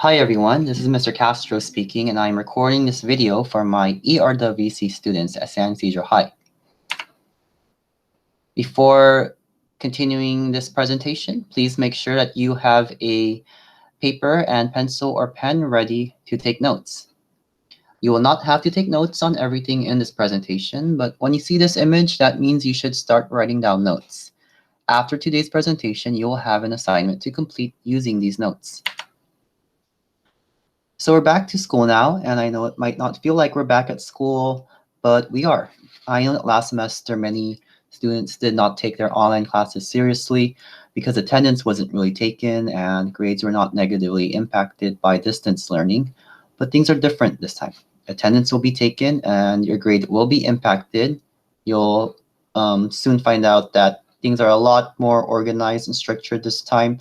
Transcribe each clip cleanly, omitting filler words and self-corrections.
Hi everyone, this is Mr. Castro speaking, and I'm recording this video for my ERWC students at San Ysidro High. Before continuing this presentation, please make sure that you have a paper and pencil or pen ready to take notes. You will not have to take notes on everything in this presentation, but when you see this image, that means you should start writing down notes. After today's presentation, you will have an assignment to complete using these notes. So we're back to school now, and I know it might not feel like we're back at school, but we are. I know that last semester many students did not take their online classes seriously because attendance wasn't really taken and grades were not negatively impacted by distance learning, but things are different this time. Attendance will be taken and your grade will be impacted. You'll soon find out that things are a lot more organized and structured this time,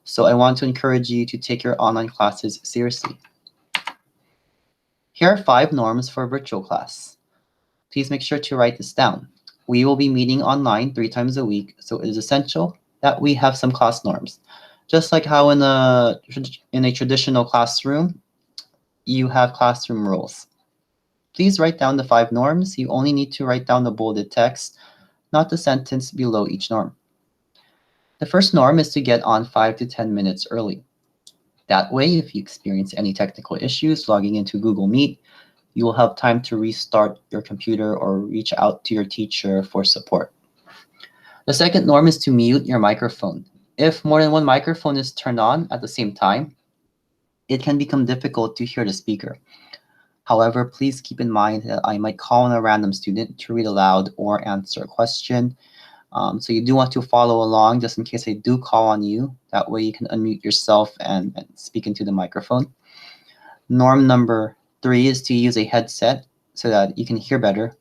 so I want to encourage you to take your online classes seriously. Here are 5 norms for virtual class. Please make sure to write this down. We will be meeting online 3 times a week, so it is essential that we have some class norms. Just like how in a traditional classroom, you have classroom rules. Please write down the 5 norms. You only need to write down the bolded text, not the sentence below each norm. The first norm is to get on 5 to 10 minutes early. That way, if you experience any technical issues logging into Google Meet, you will have time to restart your computer or reach out to your teacher for support. The second norm is to mute your microphone. If more than one microphone is turned on at the same time, it can become difficult to hear the speaker. However, please keep in mind that I might call on a random student to read aloud or answer a question. So you do want to follow along just in case I do call on you. That way you can unmute yourself and speak into the microphone. Norm number 3 is to use a headset so that you can hear better.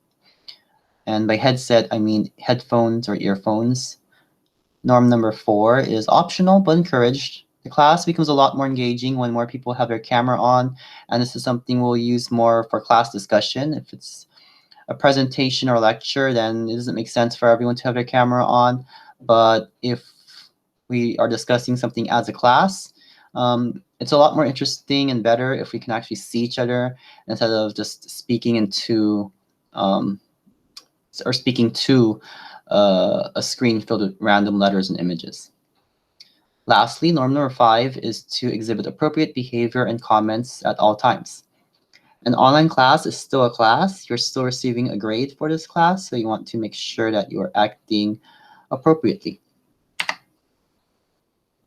And by headset, I mean headphones or earphones. Norm number 4 is optional but encouraged. The class becomes a lot more engaging when more people have their camera on, and this is something we'll use more for class discussion. If it's a presentation or lecture, then it doesn't make sense for everyone to have their camera on. But if we are discussing something as a class, it's a lot more interesting and better if we can actually see each other instead of just speaking into speaking to a screen filled with random letters and images. Lastly, norm number 5 is to exhibit appropriate behavior and comments at all times. An online class is still a class. You're still receiving a grade for this class, so you want to make sure that you are acting appropriately.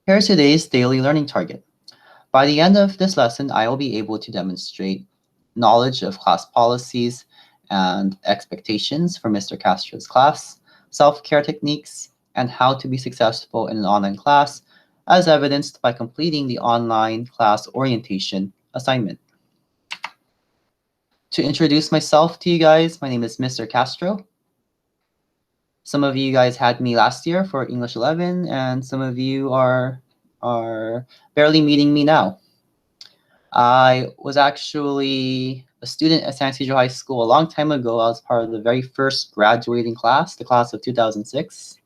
Here's today's daily learning target. By the end of this lesson, I will be able to demonstrate knowledge of class policies and expectations for Mr. Castro's class, self-care techniques, and how to be successful in an online class, as evidenced by completing the online class orientation assignment. To introduce myself to you guys, my name is Mr. Castro. Some of you guys had me last year for English 11, and some of you are barely meeting me now. I was actually a student at San Ysidro High School a long time ago. I was part of the very first graduating class, the class of 2006.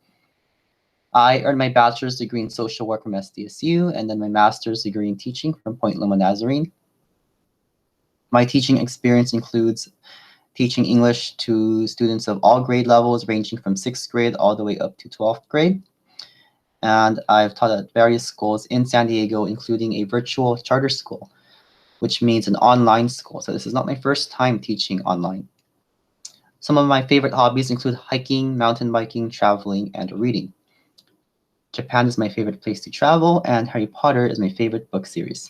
I earned my bachelor's degree in social work from SDSU, and then my master's degree in teaching from Point Loma Nazarene. My teaching experience includes teaching English to students of all grade levels, ranging from 6th grade all the way up to 12th grade. And I've taught at various schools in San Diego, including a virtual charter school, which means an online school. So this is not my first time teaching online. Some of my favorite hobbies include hiking, mountain biking, traveling, and reading. Japan is my favorite place to travel, and Harry Potter is my favorite book series.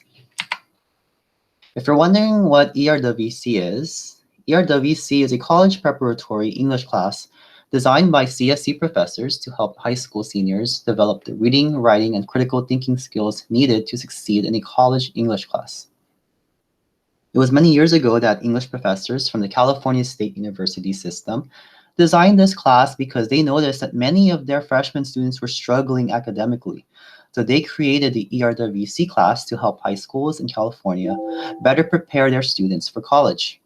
If you're wondering what ERWC is a college preparatory English class designed by CSC professors to help high school seniors develop the reading, writing, and critical thinking skills needed to succeed in a college English class. It was many years ago that English professors from the California State University system designed this class because they noticed that many of their freshman students were struggling academically. So they created the ERWC class to help high schools in California better prepare their students for college.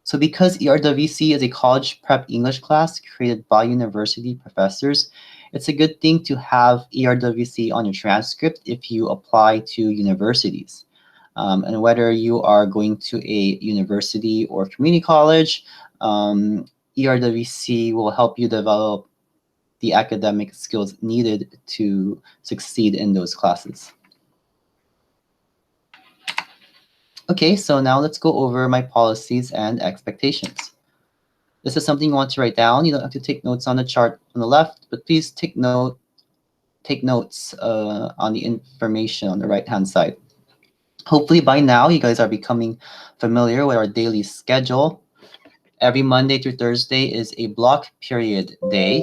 So because ERWC is a college prep English class created by university professors, it's a good thing to have ERWC on your transcript if you apply to universities. And whether you are going to a university or community college, ERWC will help you develop the academic skills needed to succeed in those classes. Okay, so now let's go over my policies and expectations. This is something you want to write down. You don't have to take notes on the chart on the left, but please take notes on the information on the right-hand side. Hopefully by now you guys are becoming familiar with our daily schedule. Every Monday through Thursday is a block period day.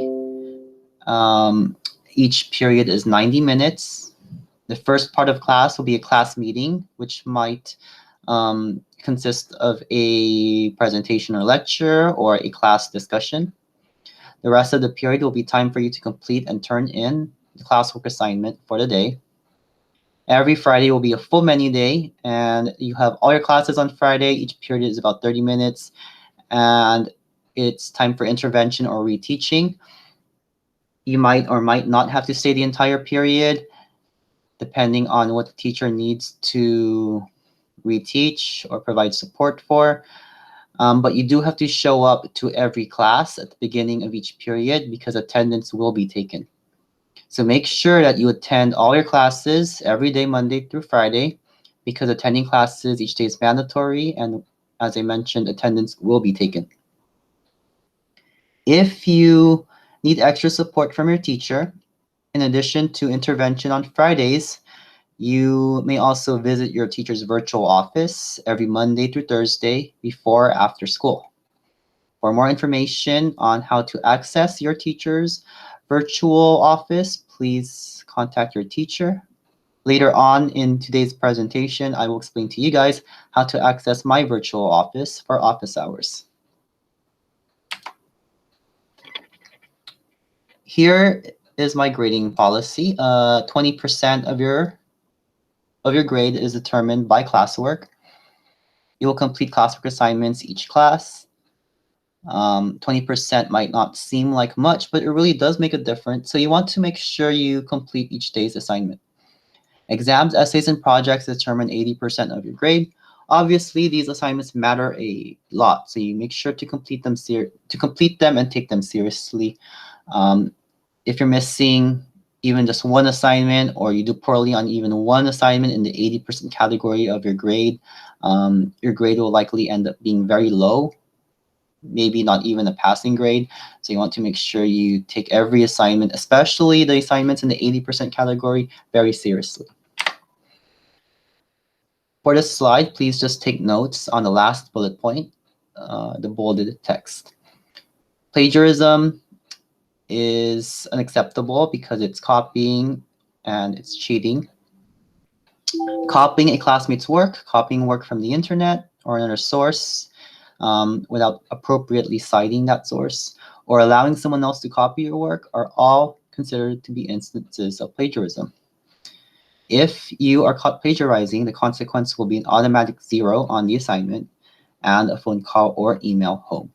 Each period is 90 minutes. The first part of class will be a class meeting, which might consist of a presentation or lecture or a class discussion. The rest of the period will be time for you to complete and turn in the classwork assignment for the day. Every Friday will be a full menu day, and you have all your classes on Friday. Each period is about 30 minutes, and it's time for intervention or reteaching. You might or might not have to stay the entire period, depending on what the teacher needs to reteach or provide support for. But you do have to show up to every class at the beginning of each period because attendance will be taken. So make sure that you attend all your classes every day, Monday through Friday, because attending classes each day is mandatory, and as I mentioned, attendance will be taken. If you need extra support from your teacher, in addition to intervention on Fridays, you may also visit your teacher's virtual office every Monday through Thursday before or after school. For more information on how to access your teacher's virtual office, please contact your teacher. Later on in today's presentation, I will explain to you guys how to access my virtual office for office hours. Here is my grading policy. 20% of your grade is determined by classwork. You will complete classwork assignments each class. 20% might not seem like much, but it really does make a difference. So you want to make sure you complete each day's assignment. Exams, essays, and projects determine 80% of your grade. Obviously, these assignments matter a lot, so you make sure to complete them and take them seriously. If you're missing even just one assignment, or you do poorly on even one assignment in the 80% category of your grade will likely end up being very low, maybe not even a passing grade. So you want to make sure you take every assignment, especially the assignments in the 80% category, very seriously. For this slide, please just take notes on the last bullet point, the bolded text. Plagiarism is unacceptable because it's copying and it's cheating. Copying a classmate's work, copying work from the internet or another source without appropriately citing that source, or allowing someone else to copy your work are all considered to be instances of plagiarism. If you are caught plagiarizing, the consequence will be an automatic 0 on the assignment and a phone call or email home.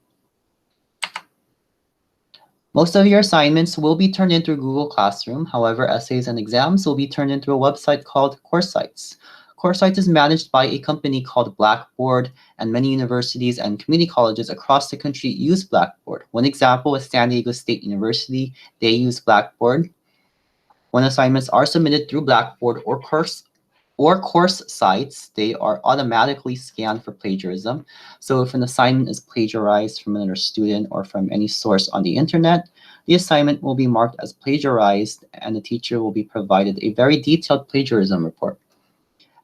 Most of your assignments will be turned in through Google Classroom. However, essays and exams will be turned in through a website called CourseSites. CourseSites is managed by a company called Blackboard, and many universities and community colleges across the country use Blackboard. One example is San Diego State University. They use Blackboard. When assignments are submitted through Blackboard or CourseSites, they are automatically scanned for plagiarism. So if an assignment is plagiarized from another student or from any source on the internet, the assignment will be marked as plagiarized, and the teacher will be provided a very detailed plagiarism report.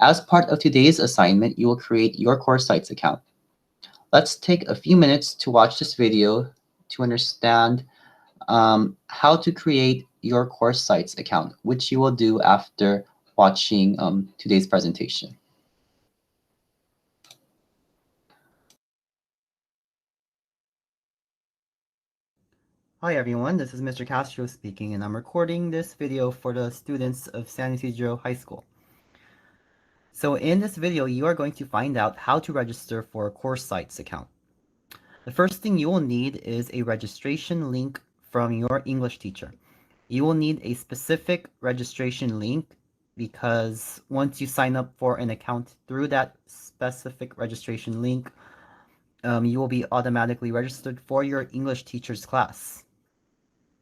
As part of today's assignment, you will create your CourseSites account. Let's take a few minutes to watch this video to understand how to create your CourseSites account, which you will do after watching today's presentation. Hi everyone, this is Mr. Castro speaking, and I'm recording this video for the students of San Isidro High School. So in this video, you are going to find out how to register for a CourseSites account. The first thing you will need is a registration link from your English teacher. You will need a specific registration link because once you sign up for an account through that specific registration link, you will be automatically registered for your English teacher's class.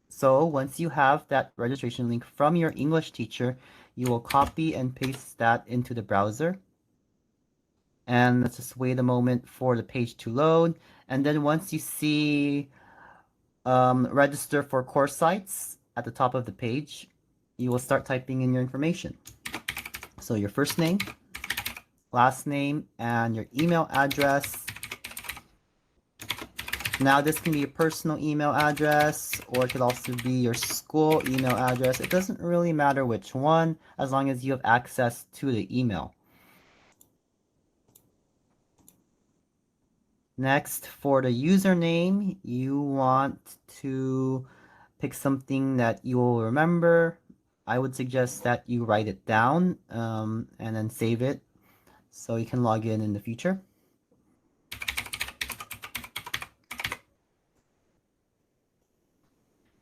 So once you have that registration link from your English teacher, you will copy and paste that into the browser. And let's just wait a moment for the page to load. And then once you see register for course sites at the top of the page, you will start typing in your information. So your first name, last name, and your email address. Now this can be a personal email address, or it could also be your school email address. It doesn't really matter which one, as long as you have access to the email. Next, for the username, you want to pick something that you will remember. I would suggest that you write it down and then save it so you can log in the future.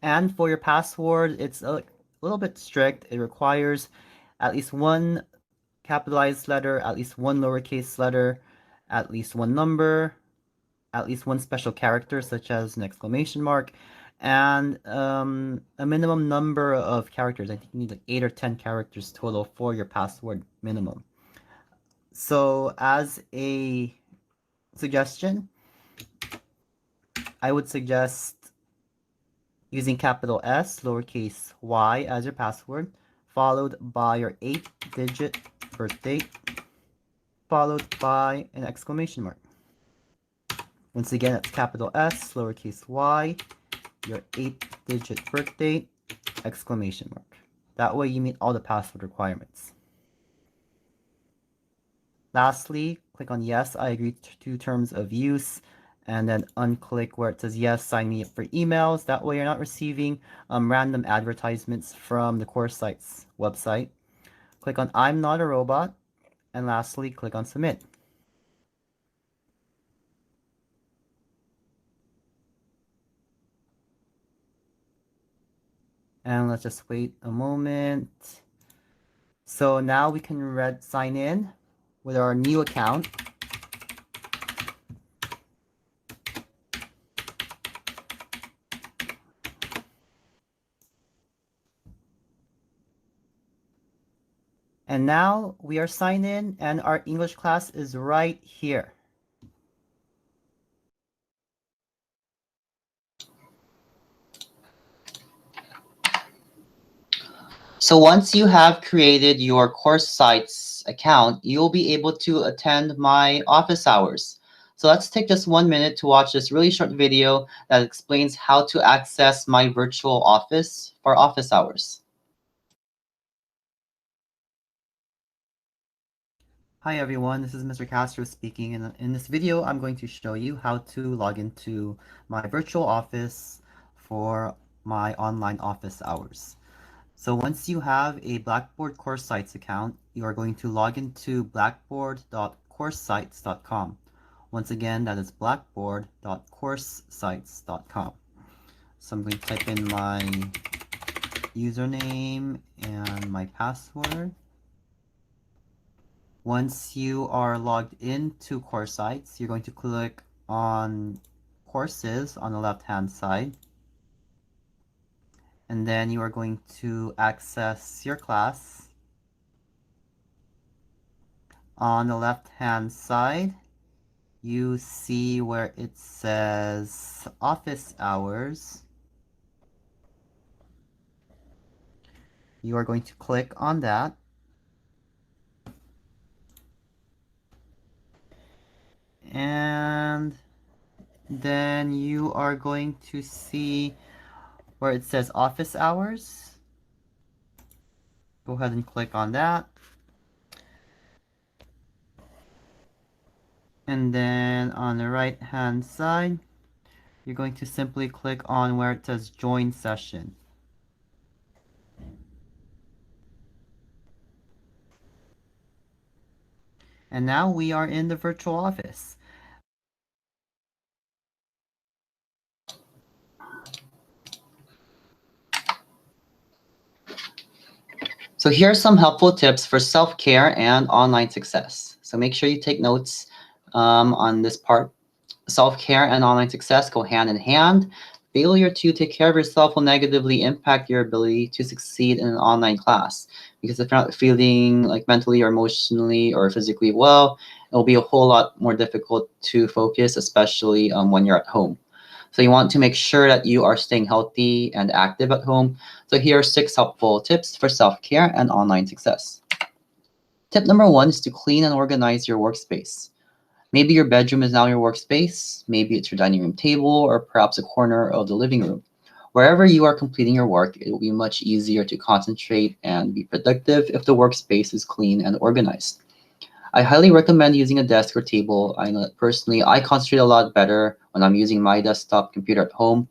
And for your password, it's a little bit strict. It requires at least one capitalized letter, at least one lowercase letter, at least one number, at least one special character, such as an exclamation mark, and a minimum number of characters. I think you need like 8 or 10 characters total for your password minimum. So as a suggestion, I would suggest using capital S, lowercase y as your password, followed by your 8-digit birth date, followed by an exclamation mark. Once again, that's capital S, lowercase y, your 8-digit birth date, exclamation mark. That way you meet all the password requirements. Lastly, click on yes, I agree to terms of use, and then unclick where it says yes, sign me up for emails. That way you're not receiving random advertisements from the course site's website. Click on I'm not a robot, and lastly, click on submit. And let's just wait a moment. So now we can sign in with our new account. And now we are signed in and our English class is right here. So once you have created your course sites account, you'll be able to attend my office hours. So let's take just 1 minute to watch this really short video that explains how to access my virtual office for office hours. Hi everyone, this is Mr. Castro speaking, and in this video I'm going to show you how to log into my virtual office for my online office hours. So once you have a Blackboard Course Sites account, you are going to log into blackboard.coursesites.com. Once again, that is blackboard.coursesites.com. So I'm going to type in my username and my password. Once you are logged into Course Sites, you're going to click on Courses on the left-hand side. And then you are going to access your class. On the left-hand side, you see where it says office hours. You are going to click on that. And then you are going to see where it says office hours. Go ahead and click on that. And then on the right hand side, you're going to simply click on where it says join session. And now we are in the virtual office. So So here are some helpful tips for self-care and online success. So make sure you take notes on this part. Self-care and online success go hand in hand. Failure to take care of yourself will negatively impact your ability to succeed in an online class. Because if you're not feeling like mentally or emotionally or physically well, it'll be a whole lot more difficult to focus, especially when you're at home. So you want to make sure that you are staying healthy and active at home. So here are 6 helpful tips for self-care and online success. Tip number 1 is to clean and organize your workspace. Maybe your bedroom is now your workspace, maybe it's your dining room table, or perhaps a corner of the living room. Wherever you are completing your work, it will be much easier to concentrate and be productive if the workspace is clean and organized. I highly recommend using a desk or table. I know that personally, I concentrate a lot better when I'm using my desktop computer at home.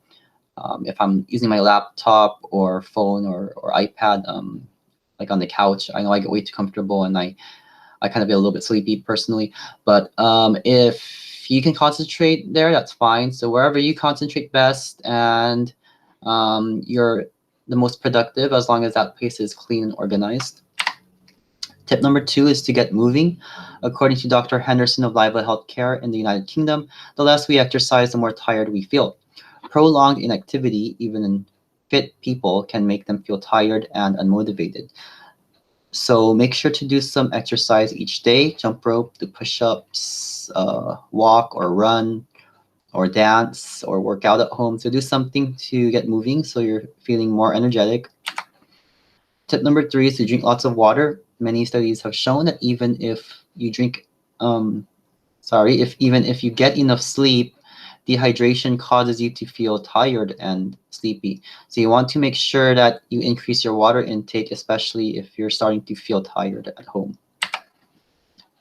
If I'm using my laptop or phone or iPad, like on the couch, I know I get way too comfortable and I kind of get a little bit sleepy personally. But if you can concentrate there, that's fine. So wherever you concentrate best and you're the most productive, as long as that place is clean and organized. Tip number 2 is to get moving. According to Dr. Henderson of Lively Healthcare in the United Kingdom, the less we exercise, the more tired we feel. Prolonged inactivity, even in fit people, can make them feel tired and unmotivated. So make sure to do some exercise each day, jump rope, do push-ups, walk or run or dance or work out at home. So do something to get moving so you're feeling more energetic. Tip number 3 is to drink lots of water. Many studies have shown that even if you drink, even if you get enough sleep, dehydration causes you to feel tired and sleepy. So you want to make sure that you increase your water intake, especially if you're starting to feel tired at home.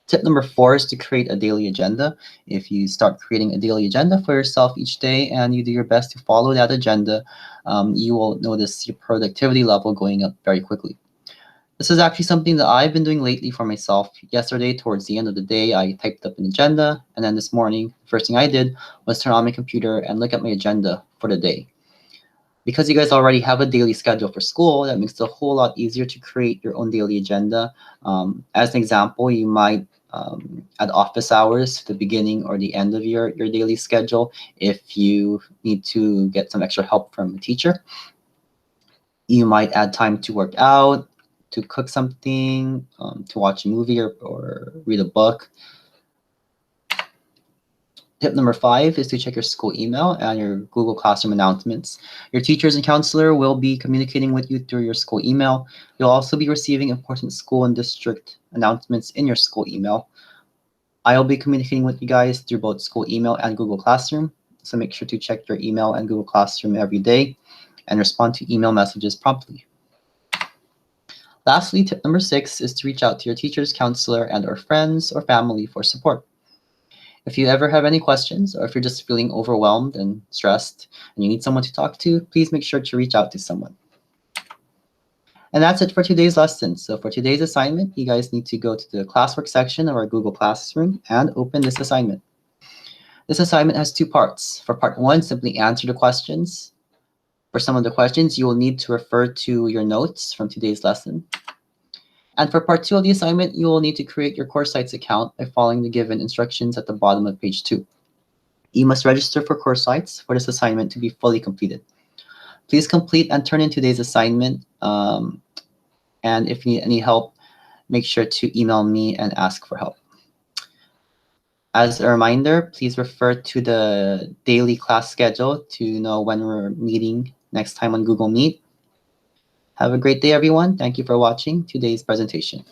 Tip number 4 is to create a daily agenda. If you start creating a daily agenda for yourself each day and you do your best to follow that agenda, you will notice your productivity level going up very quickly. This is actually something that I've been doing lately for myself. Yesterday, towards the end of the day, I typed up an agenda, and then this morning, the first thing I did was turn on my computer and look at my agenda for the day. Because you guys already have a daily schedule for school, that makes it a whole lot easier to create your own daily agenda. As an example, you might add office hours to the beginning or the end of your daily schedule if you need to get some extra help from a teacher. You might add time to work out, to cook something, to watch a movie or read a book. Tip number 5 is to check your school email and your Google Classroom announcements. Your teachers and counselor will be communicating with you through your school email. You'll also be receiving important school and district announcements in your school email. I'll be communicating with you guys through both school email and Google Classroom. So make sure to check your email and Google Classroom every day and respond to email messages promptly. Lastly, tip number 6 is to reach out to your teachers, counselor, and/or friends or family for support. If you ever have any questions, or if you're just feeling overwhelmed and stressed and you need someone to talk to, please make sure to reach out to someone. And that's it for today's lesson. So for today's assignment, you guys need to go to the classwork section of our Google Classroom and open this assignment. This assignment has 2 parts. For part 1, simply answer the questions. For some of the questions, you will need to refer to your notes from today's lesson. And for part 2 of the assignment, you will need to create your CourseSites account by following the given instructions at the bottom of page 2. You must register for CourseSites for this assignment to be fully completed. Please complete and turn in today's assignment. And if you need any help, make sure to email me and ask for help. As a reminder, please refer to the daily class schedule to know when we're meeting next time on Google Meet. Have a great day, everyone. Thank you for watching today's presentation.